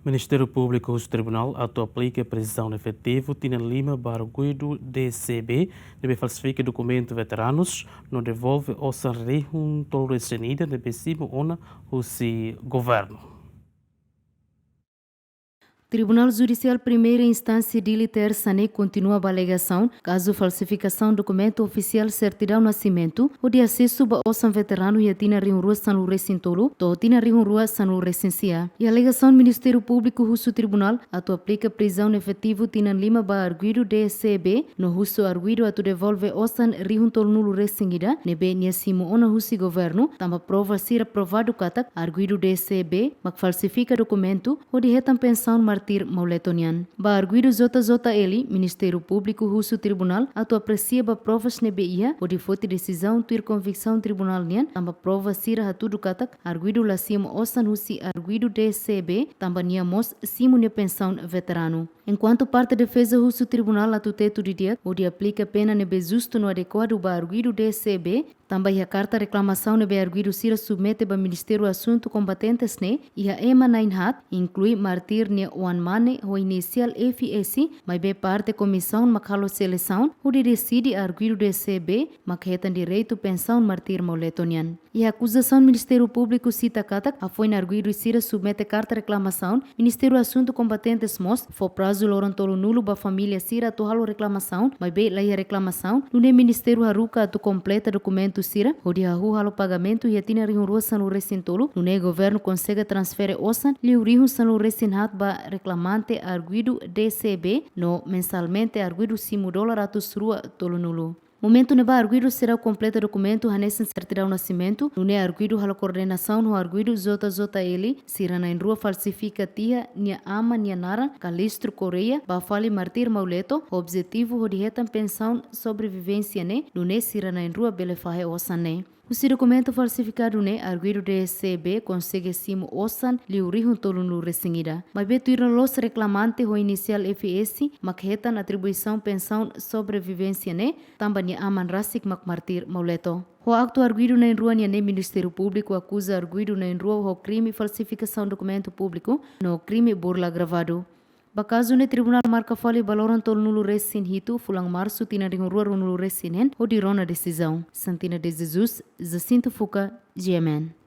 Ministério Publiku husu Tribunal aplika Prizaun Efetivu tinan Arguidu DCB nebe falsifika dokumentu veteranus no devolve osan nebe simu husi Governu. Tribunal Judicial Primeira Instância de Liter Sane continua a alegação caso falsificação do documento oficial certidão nascimento ou de acesso a osan veteranu e a tina rua sanu recintolo, to tina rua sanu recensia. E a alegação do Ministério Publiku husu Tribunal aplica prisão efetivo tinan Arguidu DCB no husu Arguidu devolve osan rihuntolo nulo recengida nebe nia simu husi Governu tamba prova ser aprovado katak Arguidu DCB mak falsifica documento ou de retam pensão mauletonian. Ba arguidu zota ele, Ministério Publiku husu Tribunal, aprecia ba provas nebe ia, o de fote decisão tuir convicção tribunal nian, tamba prova sira hatudu katak, arguidu la simu osan husi arguidu DCB, tamba nia mos simu nia pensão veteranu. Enquanto parte defesa husu Tribunal teto de dia, o de aplica pena nebe justo no adequado ba arguidu DCB, também a carta reclamação nebe arguidu sira submete ba Ministério Assunto Combatentes ne, e a ema nainhat, inclui martir ne mane o inicial FSC, mas be parte comissão makalo seleção, o de decide arguidu DCB, makhetan direito pensão martir mauletonian. E a acusação do Ministério Publiku cita katak, a foi na arguidu sira submete carta reclamação, Ministério Assunto Combatentes mos, for prazo lorantolo nulo ba família sira tohalo reclamação, mas be lai a reclamação, no Ministério Haruka tu completa documento sira, o de halo pagamento e a tina rihun sanu recintolo, no Governu consegue transfere osan, li rihun sanu recinhat ba reclamante arguidu DCB no mensalmente arguidu simu $100 tolo nulo. Momento neba arguidu será o completo documento hanesen certidão nascimento, no arguidu halo coordenação no arguidu ele, sira na rua falsifika tia nia ama nia nara, calistro Coreia, bafali martir mauleto, objetivo ho dihetan pensão sobrevivência ne, no sira na rua belefahe osan ne. O documento falsificado ne arguidu DCB consegue simu osan liurihun tolo no recengida. Mas betuiram los reclamante ho inicial FS, makhetan atribuição pensão sobrevivência ne, também aman rasik mak martir mauleto. O acto arguido na rua ne Ministério Publiku acusa arguidu na rua o crime falsificação documento público no crime burla gravado. Bakazo ne Tribunal marca fali baloran tol nulo resin hitu fulang março tina ring rua nulo resinen o dirona decisão. Santina de Jesus, Jacinto Fuca, GMN.